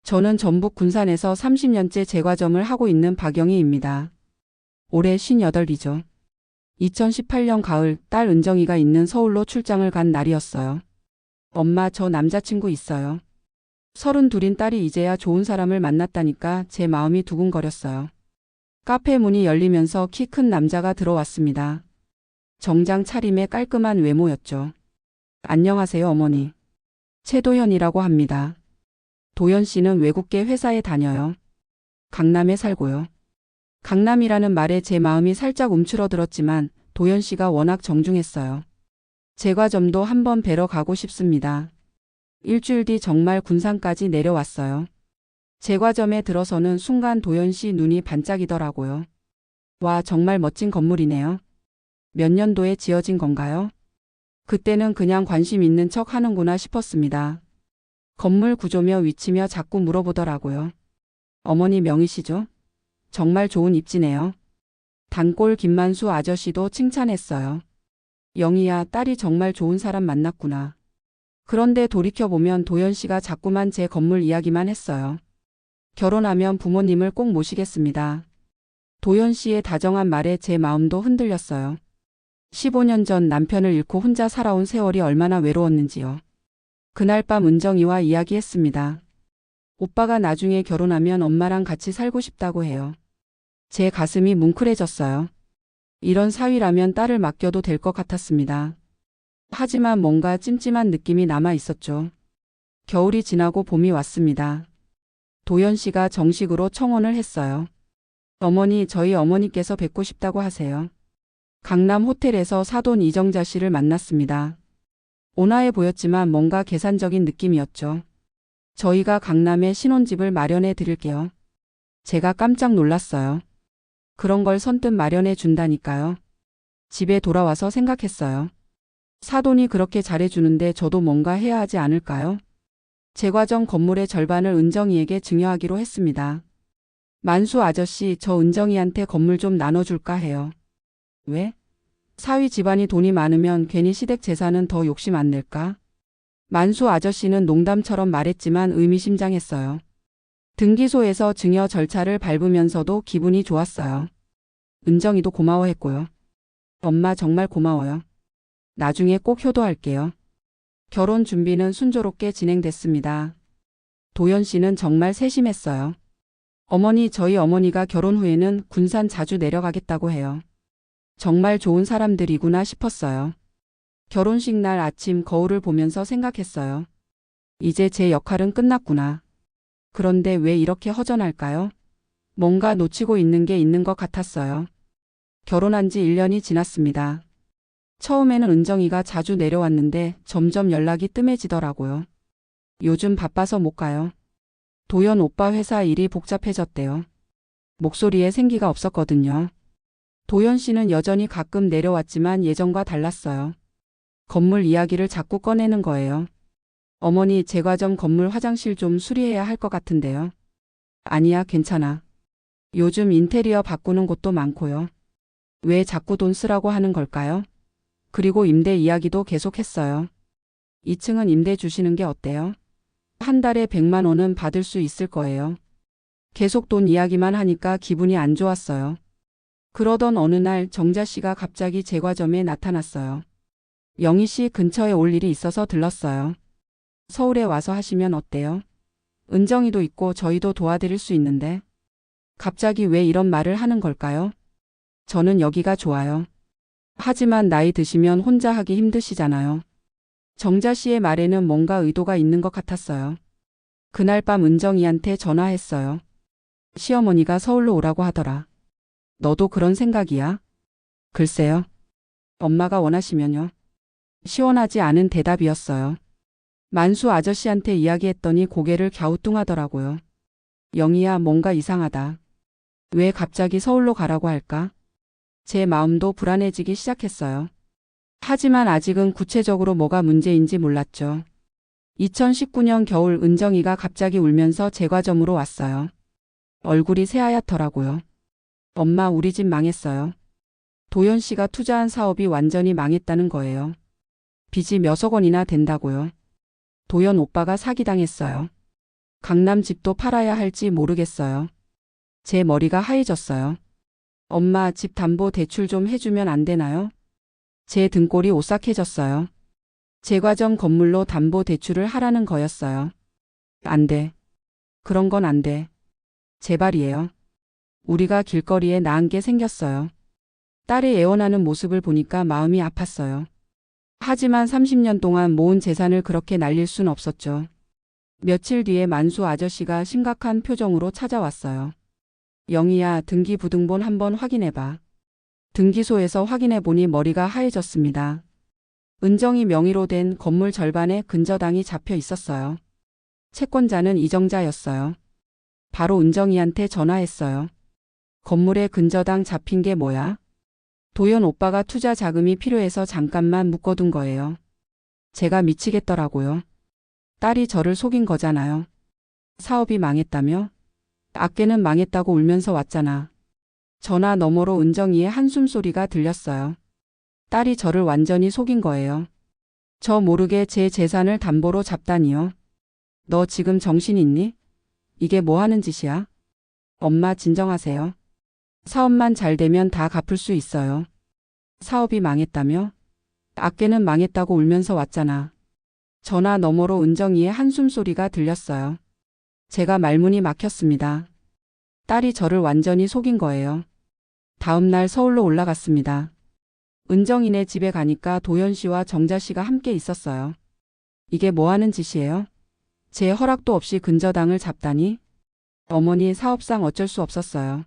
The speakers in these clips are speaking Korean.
저는 전북 군산에서 30년째 제과점을 하고 있는 박영희입니다. 올해 58이죠. 2018년 가을 딸 은정이가 있는 서울로 출장을 간 날이었어요. 엄마, 저 남자친구 있어요. 32인 딸이 이제야 좋은 사람을 만났다니까 제 마음이 두근거렸어요. 카페 문이 열리면서 키 큰 남자가 들어왔습니다. 정장 차림에 깔끔한 외모였죠. 안녕하세요, 어머니. 최도현이라고 합니다. 도현 씨는 외국계 회사에 다녀요. 강남에 살고요. 강남이라는 말에 제 마음이 살짝 움츠러들었지만 도현 씨가 워낙 정중했어요. 제과점도 한번 뵈러 가고 싶습니다. 일주일 뒤 정말 군산까지 내려왔어요. 제과점에 들어서는 순간 도현 씨 눈이 반짝이더라고요. 와, 정말 멋진 건물이네요. 몇 년도에 지어진 건가요? 그때는 그냥 관심 있는 척 하는구나 싶었습니다. 건물 구조며 위치며 자꾸 물어보더라고요. 어머니 명의시죠? 정말 좋은 입지네요. 단골 김만수 아저씨도 칭찬했어요. 영희야, 딸이 정말 좋은 사람 만났구나. 그런데 돌이켜보면 도현 씨가 자꾸만 제 건물 이야기만 했어요. 결혼하면 부모님을 꼭 모시겠습니다. 도현 씨의 다정한 말에 제 마음도 흔들렸어요. 15년 전 남편을 잃고 혼자 살아온 세월이 얼마나 외로웠는지요. 그날 밤 은정이와 이야기했습니다. 오빠가 나중에 결혼하면 엄마랑 같이 살고 싶다고 해요. 제 가슴이 뭉클해졌어요. 이런 사위라면 딸을 맡겨도 될 것 같았습니다. 하지만 뭔가 찜찜한 느낌이 남아 있었죠. 겨울이 지나고 봄이 왔습니다. 도현 씨가 정식으로 청혼을 했어요. 어머니, 저희 어머니께서 뵙고 싶다고 하세요. 강남 호텔에서 사돈 이정자 씨를 만났습니다. 온화해 보였지만 뭔가 계산적인 느낌이었죠. 저희가 강남에 신혼집을 마련해 드릴게요. 제가 깜짝 놀랐어요. 그런 걸 선뜻 마련해 준다니까요. 집에 돌아와서 생각했어요. 사돈이 그렇게 잘해주는데 저도 뭔가 해야 하지 않을까요? 제과점 건물의 절반을 은정이에게 증여하기로 했습니다. 만수 아저씨, 저 은정이한테 건물 좀 나눠줄까 해요. 왜? 사위 집안이 돈이 많으면 괜히 시댁 재산은 더 욕심 안 낼까? 만수 아저씨는 농담처럼 말했지만 의미심장했어요. 등기소에서 증여 절차를 밟으면서도 기분이 좋았어요. 은정이도 고마워했고요. 엄마 정말 고마워요. 나중에 꼭 효도할게요. 결혼 준비는 순조롭게 진행됐습니다. 도현 씨는 정말 세심했어요. 어머니, 저희 어머니가 결혼 후에는 군산 자주 내려가겠다고 해요. 정말 좋은 사람들이구나 싶었어요. 결혼식 날 아침 거울을 보면서 생각했어요. 이제 제 역할은 끝났구나. 그런데 왜 이렇게 허전할까요? 뭔가 놓치고 있는 게 있는 것 같았어요. 결혼한 지 1년이 지났습니다. 처음에는 은정이가 자주 내려왔는데 점점 연락이 뜸해지더라고요. 요즘 바빠서 못 가요. 도현 오빠 회사 일이 복잡해졌대요. 목소리에 생기가 없었거든요. 도현 씨는 여전히 가끔 내려왔지만 예전과 달랐어요. 건물 이야기를 자꾸 꺼내는 거예요. 어머니, 제과점 건물 화장실 좀 수리해야 할 것 같은데요. 아니야, 괜찮아. 요즘 인테리어 바꾸는 곳도 많고요. 왜 자꾸 돈 쓰라고 하는 걸까요? 그리고 임대 이야기도 계속했어요. 2층은 임대 주시는 게 어때요? 한 달에 100만 원은 받을 수 있을 거예요. 계속 돈 이야기만 하니까 기분이 안 좋았어요. 그러던 어느 날 정자 씨가 갑자기 제과점에 나타났어요. 영희 씨 근처에 올 일이 있어서 들렀어요. 서울에 와서 하시면 어때요? 은정이도 있고 저희도 도와드릴 수 있는데. 갑자기 왜 이런 말을 하는 걸까요? 저는 여기가 좋아요. 하지만 나이 드시면 혼자 하기 힘드시잖아요. 정자 씨의 말에는 뭔가 의도가 있는 것 같았어요. 그날 밤 은정이한테 전화했어요. 시어머니가 서울로 오라고 하더라. 너도 그런 생각이야? 글쎄요. 엄마가 원하시면요. 시원하지 않은 대답이었어요. 만수 아저씨한테 이야기했더니 고개를 갸우뚱하더라고요. 영희야, 뭔가 이상하다. 왜 갑자기 서울로 가라고 할까? 제 마음도 불안해지기 시작했어요. 하지만 아직은 구체적으로 뭐가 문제인지 몰랐죠. 2019년 겨울 은정이가 갑자기 울면서 제과점으로 왔어요. 얼굴이 새하얗더라고요. 엄마, 우리 집 망했어요. 도현 씨가 투자한 사업이 완전히 망했다는 거예요. 빚이 몇억 원이나 된다고요. 도현 오빠가 사기당했어요. 강남 집도 팔아야 할지 모르겠어요. 제 머리가 하얘졌어요. 엄마, 집 담보 대출 좀 해주면 안 되나요? 제 등골이 오싹해졌어요. 제과점 건물로 담보 대출을 하라는 거였어요. 안 돼. 그런 건 안 돼. 제발이에요. 우리가 길거리에 나앉게 게 생겼어요. 딸이 애원하는 모습을 보니까 마음이 아팠어요. 하지만 30년 동안 모은 재산을 그렇게 날릴 순 없었죠. 며칠 뒤에 만수 아저씨가 심각한 표정으로 찾아왔어요. 영희야, 등기부등본 한번 확인해봐. 등기소에서 확인해보니 머리가 하얘졌습니다. 은정이 명의로 된 건물 절반에 근저당이 잡혀 있었어요. 채권자는 이정자였어요. 바로 은정이한테 전화했어요. 건물에 근저당 잡힌 게 뭐야? 도연 오빠가 투자 자금이 필요해서 잠깐만 묶어둔 거예요. 제가 미치겠더라고요. 딸이 저를 속인 거잖아요. 사업이 망했다며? 아깨는 망했다고 울면서 왔잖아. 전화 너머로 은정이의 한숨 소리가 들렸어요. 딸이 저를 완전히 속인 거예요. 저 모르게 제 재산을 담보로 잡다니요. 너 지금 정신 있니? 이게 뭐 하는 짓이야? 엄마, 진정하세요. 사업만 잘 되면 다 갚을 수 있어요. 사업이 망했다며? 아깨는 망했다고 울면서 왔잖아. 전화 너머로 은정이의 한숨 소리가 들렸어요. 제가 말문이 막혔습니다. 딸이 저를 완전히 속인 거예요. 다음 날 서울로 올라갔습니다. 은정이네 집에 가니까 도연 씨와 정자 씨가 함께 있었어요. 이게 뭐 하는 짓이에요? 제 허락도 없이 근저당을 잡다니? 어머니, 사업상 어쩔 수 없었어요.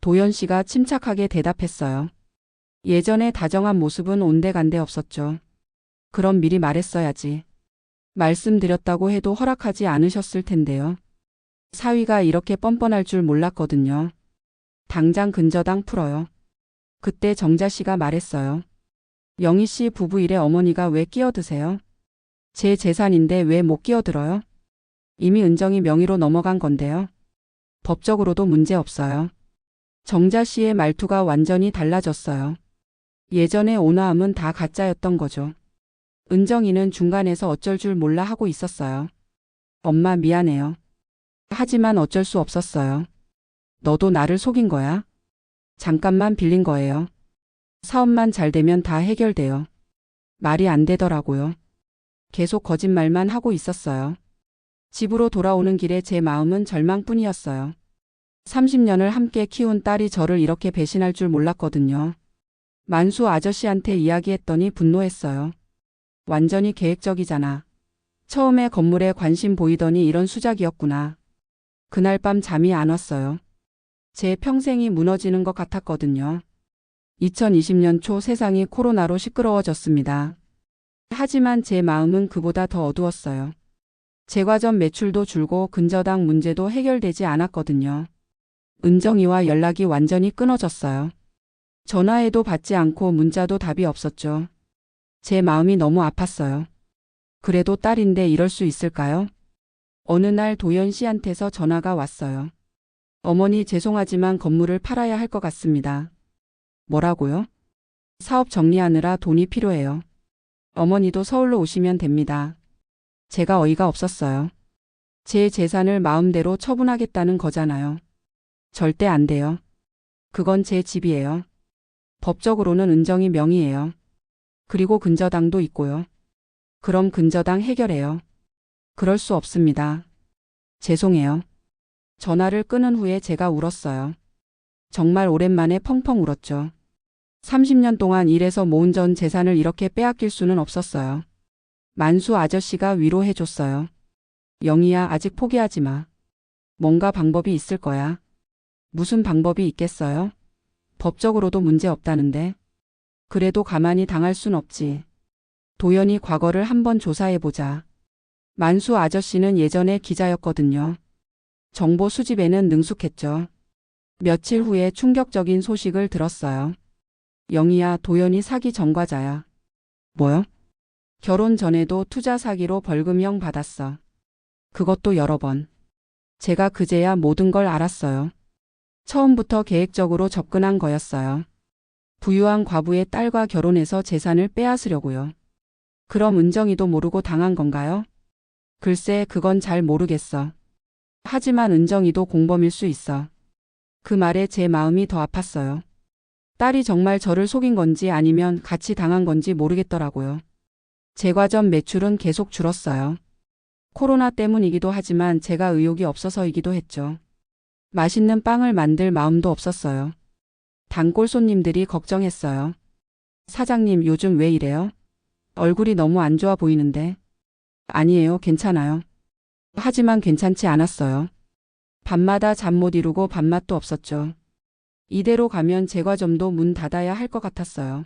도연 씨가 침착하게 대답했어요. 예전에 다정한 모습은 온데간데 없었죠. 그럼 미리 말했어야지. 말씀드렸다고 해도 허락하지 않으셨을 텐데요. 사위가 이렇게 뻔뻔할 줄 몰랐거든요. 당장 근저당 풀어요. 그때 정자 씨가 말했어요. 영희 씨 부부 일에 어머니가 왜 끼어드세요? 제 재산인데 왜 못 끼어들어요? 이미 은정이 명의로 넘어간 건데요. 법적으로도 문제 없어요. 정자 씨의 말투가 완전히 달라졌어요. 예전에 온화함은 다 가짜였던 거죠. 은정이는 중간에서 어쩔 줄 몰라 하고 있었어요. 엄마, 미안해요. 하지만 어쩔 수 없었어요. 너도 나를 속인 거야? 잠깐만 빌린 거예요. 사업만 잘 되면 다 해결돼요. 말이 안 되더라고요. 계속 거짓말만 하고 있었어요. 집으로 돌아오는 길에 제 마음은 절망뿐이었어요. 30년을 함께 키운 딸이 저를 이렇게 배신할 줄 몰랐거든요. 만수 아저씨한테 이야기했더니 분노했어요. 완전히 계획적이잖아. 처음에 건물에 관심 보이더니 이런 수작이었구나. 그날 밤 잠이 안 왔어요. 제 평생이 무너지는 것 같았거든요. 2020년 초 세상이 코로나로 시끄러워졌습니다. 하지만 제 마음은 그보다 더 어두웠어요. 제과점 매출도 줄고 근저당 문제도 해결되지 않았거든요. 은정이와 연락이 완전히 끊어졌어요. 전화해도 받지 않고 문자도 답이 없었죠. 제 마음이 너무 아팠어요. 그래도 딸인데 이럴 수 있을까요? 어느 날 도연 씨한테서 전화가 왔어요. 어머니, 죄송하지만 건물을 팔아야 할 것 같습니다. 뭐라고요? 사업 정리하느라 돈이 필요해요. 어머니도 서울로 오시면 됩니다. 제가 어이가 없었어요. 제 재산을 마음대로 처분하겠다는 거잖아요. 절대 안 돼요. 그건 제 집이에요. 법적으로는 은정이 명의예요. 그리고 근저당도 있고요. 그럼 근저당 해결해요. 그럴 수 없습니다. 죄송해요. 전화를 끊은 후에 제가 울었어요. 정말 오랜만에 펑펑 울었죠. 30년 동안 일해서 모은 전 재산을 이렇게 빼앗길 수는 없었어요. 만수 아저씨가 위로해줬어요. 영희야, 아직 포기하지 마. 뭔가 방법이 있을 거야. 무슨 방법이 있겠어요? 법적으로도 문제 없다는데. 그래도 가만히 당할 순 없지. 도연이 과거를 한번 조사해보자. 만수 아저씨는 예전에 기자였거든요. 정보 수집에는 능숙했죠. 며칠 후에 충격적인 소식을 들었어요. 영희야, 도연이 사기 전과자야. 뭐요? 결혼 전에도 투자 사기로 벌금형 받았어. 그것도 여러 번. 제가 그제야 모든 걸 알았어요. 처음부터 계획적으로 접근한 거였어요. 부유한 과부의 딸과 결혼해서 재산을 빼앗으려고요. 그럼 은정이도 모르고 당한 건가요? 글쎄, 그건 잘 모르겠어. 하지만 은정이도 공범일 수 있어. 그 말에 제 마음이 더 아팠어요. 딸이 정말 저를 속인 건지 아니면 같이 당한 건지 모르겠더라고요. 제과점 매출은 계속 줄었어요. 코로나 때문이기도 하지만 제가 의욕이 없어서이기도 했죠. 맛있는 빵을 만들 마음도 없었어요. 단골 손님들이 걱정했어요. 사장님, 요즘 왜 이래요? 얼굴이 너무 안 좋아 보이는데. 아니에요, 괜찮아요. 하지만 괜찮지 않았어요. 밤마다 잠 못 이루고 밥맛도 없었죠. 이대로 가면 제과점도 문 닫아야 할 것 같았어요.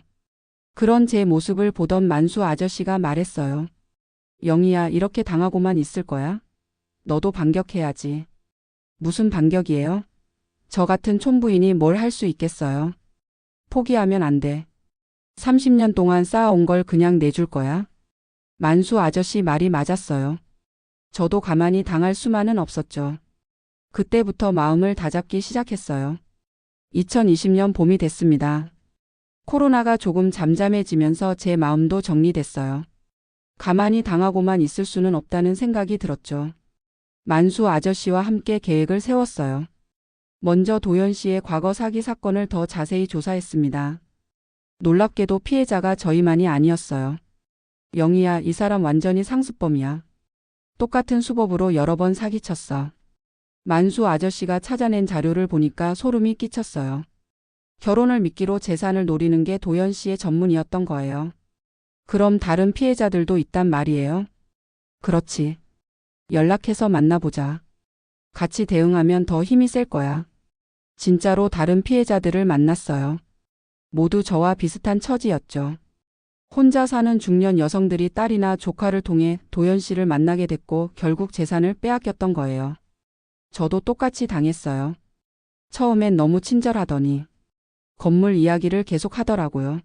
그런 제 모습을 보던 만수 아저씨가 말했어요. 영희야, 이렇게 당하고만 있을 거야? 너도 반격해야지. 무슨 반격이에요? 저 같은 촌부인이 뭘 할 수 있겠어요? 포기하면 안 돼. 30년 동안 쌓아온 걸 그냥 내줄 거야? 만수 아저씨 말이 맞았어요. 저도 가만히 당할 수만은 없었죠. 그때부터 마음을 다잡기 시작했어요. 2020년 봄이 됐습니다. 코로나가 조금 잠잠해지면서 제 마음도 정리됐어요. 가만히 당하고만 있을 수는 없다는 생각이 들었죠. 만수 아저씨와 함께 계획을 세웠어요. 먼저 도연 씨의 과거 사기 사건을 더 자세히 조사했습니다. 놀랍게도 피해자가 저희만이 아니었어요. 영희야, 이 사람 완전히 상습범이야. 똑같은 수법으로 여러 번 사기쳤어. 만수 아저씨가 찾아낸 자료를 보니까 소름이 끼쳤어요. 결혼을 미끼로 재산을 노리는 게 도연 씨의 전문이었던 거예요. 그럼 다른 피해자들도 있단 말이에요? 그렇지. 연락해서 만나보자. 같이 대응하면 더 힘이 셀 거야. 진짜로 다른 피해자들을 만났어요. 모두 저와 비슷한 처지였죠. 혼자 사는 중년 여성들이 딸이나 조카를 통해 도연 씨를 만나게 됐고 결국 재산을 빼앗겼던 거예요. 저도 똑같이 당했어요. 처음엔 너무 친절하더니 건물 이야기를 계속 하더라고요.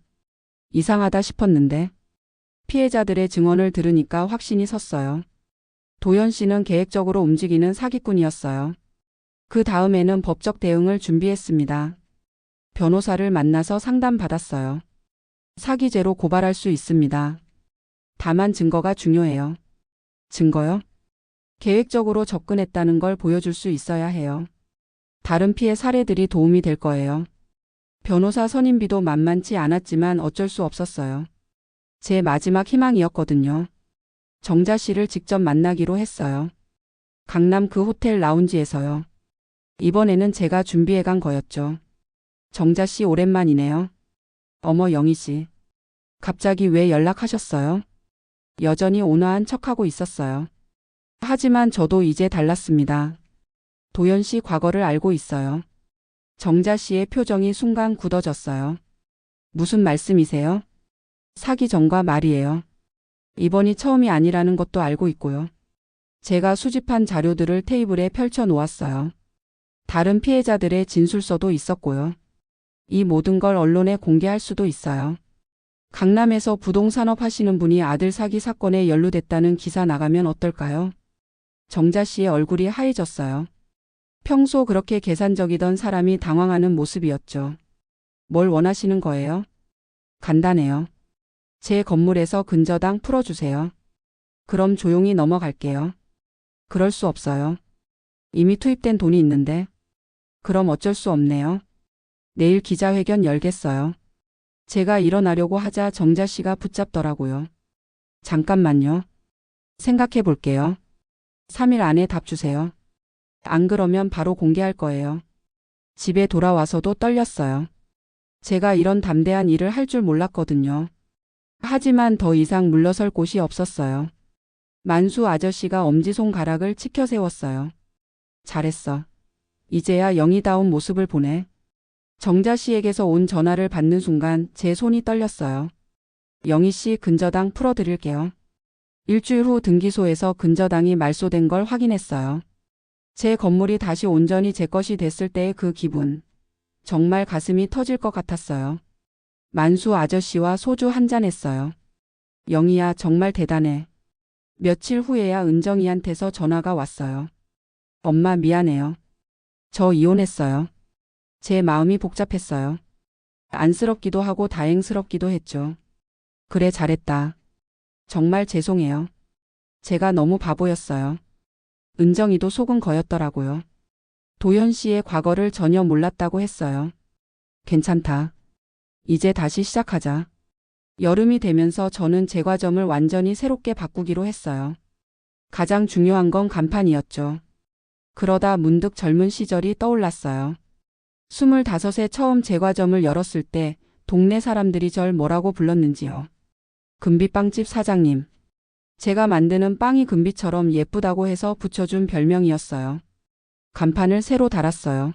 이상하다 싶었는데 피해자들의 증언을 들으니까 확신이 섰어요. 도연 씨는 계획적으로 움직이는 사기꾼이었어요. 그 다음에는 법적 대응을 준비했습니다. 변호사를 만나서 상담받았어요. 사기죄로 고발할 수 있습니다. 다만 증거가 중요해요. 증거요? 계획적으로 접근했다는 걸 보여줄 수 있어야 해요. 다른 피해 사례들이 도움이 될 거예요. 변호사 선임비도 만만치 않았지만 어쩔 수 없었어요. 제 마지막 희망이었거든요. 정자 씨를 직접 만나기로 했어요. 강남 그 호텔 라운지에서요. 이번에는 제가 준비해간 거였죠. 정자 씨 오랜만이네요. 어머 영희 씨. 갑자기 왜 연락하셨어요? 여전히 온화한 척하고 있었어요. 하지만 저도 이제 달랐습니다. 도연 씨 과거를 알고 있어요. 정자 씨의 표정이 순간 굳어졌어요. 무슨 말씀이세요? 사기 전과 말이에요. 이번이 처음이 아니라는 것도 알고 있고요. 제가 수집한 자료들을 테이블에 펼쳐 놓았어요. 다른 피해자들의 진술서도 있었고요. 이 모든 걸 언론에 공개할 수도 있어요. 강남에서 부동산업 하시는 분이 아들 사기 사건에 연루됐다는 기사 나가면 어떨까요? 정자 씨의 얼굴이 하얘졌어요. 평소 그렇게 계산적이던 사람이 당황하는 모습이었죠. 뭘 원하시는 거예요? 간단해요. 제 건물에서 근저당 풀어주세요. 그럼 조용히 넘어갈게요. 그럴 수 없어요. 이미 투입된 돈이 있는데. 그럼 어쩔 수 없네요. 내일 기자회견 열겠어요. 제가 일어나려고 하자 정자 씨가 붙잡더라고요. 잠깐만요. 생각해 볼게요. 3일 안에 답 주세요. 안 그러면 바로 공개할 거예요. 집에 돌아와서도 떨렸어요. 제가 이런 담대한 일을 할 줄 몰랐거든요. 하지만 더 이상 물러설 곳이 없었어요. 만수 아저씨가 엄지손가락을 치켜 세웠어요. 잘했어. 이제야 영희다운 모습을 보내. 정자 씨에게서 온 전화를 받는 순간 제 손이 떨렸어요. 영희 씨 근저당 풀어드릴게요. 일주일 후 등기소에서 근저당이 말소된 걸 확인했어요. 제 건물이 다시 온전히 제 것이 됐을 때의 그 기분. 정말 가슴이 터질 것 같았어요. 만수 아저씨와 소주 한잔 했어요. 영희야, 정말 대단해. 며칠 후에야 은정이한테서 전화가 왔어요. 엄마 미안해요. 저 이혼했어요. 제 마음이 복잡했어요. 안쓰럽기도 하고 다행스럽기도 했죠. 그래 잘했다. 정말 죄송해요. 제가 너무 바보였어요. 은정이도 속은 거였더라고요. 도현 씨의 과거를 전혀 몰랐다고 했어요. 괜찮다. 이제 다시 시작하자. 여름이 되면서 저는 제과점을 완전히 새롭게 바꾸기로 했어요. 가장 중요한 건 간판이었죠. 그러다 문득 젊은 시절이 떠올랐어요. 25에 처음 제과점을 열었을 때 동네 사람들이 절 뭐라고 불렀는지요. 금비빵집 사장님. 제가 만드는 빵이 금비처럼 예쁘다고 해서 붙여준 별명이었어요. 간판을 새로 달았어요.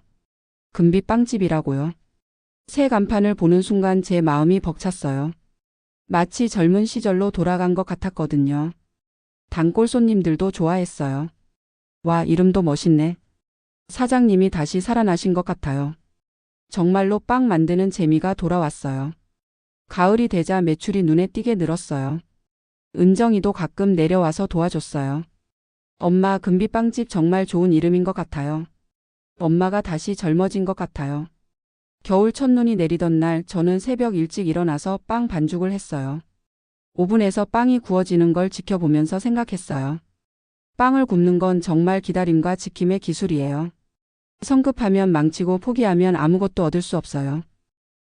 금비빵집이라고요. 새 간판을 보는 순간 제 마음이 벅찼어요. 마치 젊은 시절로 돌아간 것 같았거든요. 단골 손님들도 좋아했어요. 와, 이름도 멋있네. 사장님이 다시 살아나신 것 같아요. 정말로 빵 만드는 재미가 돌아왔어요. 가을이 되자 매출이 눈에 띄게 늘었어요. 은정이도 가끔 내려와서 도와줬어요. 엄마, 금비빵집 정말 좋은 이름인 것 같아요. 엄마가 다시 젊어진 것 같아요. 겨울 첫눈이 내리던 날 저는 새벽 일찍 일어나서 빵 반죽을 했어요. 오븐에서 빵이 구워지는 걸 지켜보면서 생각했어요. 빵을 굽는 건 정말 기다림과 지킴의 기술이에요. 성급하면 망치고 포기하면 아무것도 얻을 수 없어요.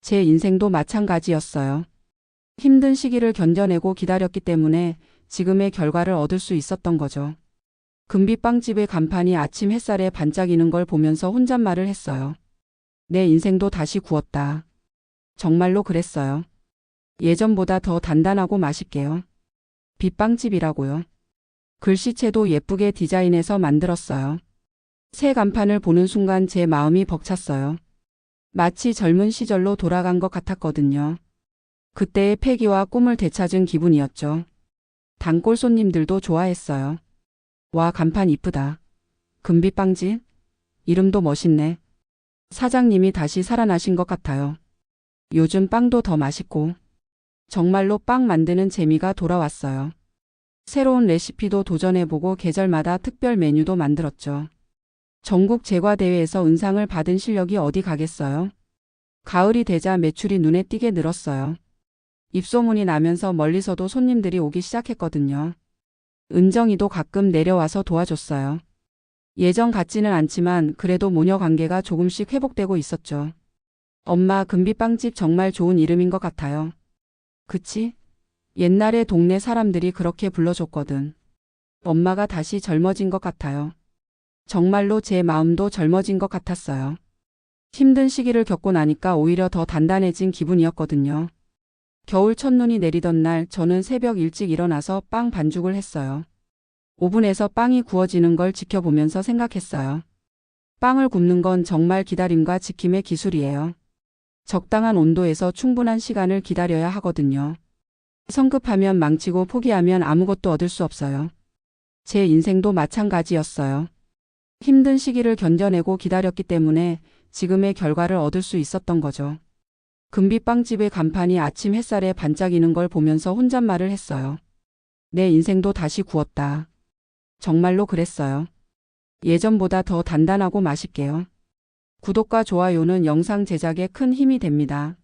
제 인생도 마찬가지였어요. 힘든 시기를 견뎌내고 기다렸기 때문에 지금의 결과를 얻을 수 있었던 거죠. 금비빵집의 간판이 아침 햇살에 반짝이는 걸 보면서 혼잣말을 했어요. 내 인생도 다시 구웠다. 정말로 그랬어요. 예전보다 더 단단하고 맛있게요. 빛빵집이라고요. 글씨체도 예쁘게 디자인해서 만들었어요. 새 간판을 보는 순간 제 마음이 벅찼어요. 마치 젊은 시절로 돌아간 것 같았거든요. 그때의 패기와 꿈을 되찾은 기분이었죠. 단골 손님들도 좋아했어요. 와, 간판 이쁘다. 금비빵집? 이름도 멋있네. 사장님이 다시 살아나신 것 같아요. 요즘 빵도 더 맛있고 정말로 빵 만드는 재미가 돌아왔어요. 새로운 레시피도 도전해보고 계절마다 특별 메뉴도 만들었죠. 전국 제과대회에서 은상을 받은 실력이 어디 가겠어요? 가을이 되자 매출이 눈에 띄게 늘었어요. 입소문이 나면서 멀리서도 손님들이 오기 시작했거든요. 은정이도 가끔 내려와서 도와줬어요. 예전 같지는 않지만 그래도 모녀 관계가 조금씩 회복되고 있었죠. 엄마, 금비빵집 정말 좋은 이름인 것 같아요. 그치? 옛날에 동네 사람들이 그렇게 불러줬거든. 엄마가 다시 젊어진 것 같아요. 정말로 제 마음도 젊어진 것 같았어요. 힘든 시기를 겪고 나니까 오히려 더 단단해진 기분이었거든요. 겨울 첫눈이 내리던 날 저는 새벽 일찍 일어나서 빵 반죽을 했어요. 오븐에서 빵이 구워지는 걸 지켜보면서 생각했어요. 빵을 굽는 건 정말 기다림과 지킴의 기술이에요. 적당한 온도에서 충분한 시간을 기다려야 하거든요. 성급하면 망치고 포기하면 아무것도 얻을 수 없어요. 제 인생도 마찬가지였어요. 힘든 시기를 견뎌내고 기다렸기 때문에 지금의 결과를 얻을 수 있었던 거죠. 금비빵집의 간판이 아침 햇살에 반짝이는 걸 보면서 혼잣말을 했어요. 내 인생도 다시 구웠다. 정말로 그랬어요. 예전보다 더 단단하고 맛있게요. 구독과 좋아요는 영상 제작에 큰 힘이 됩니다.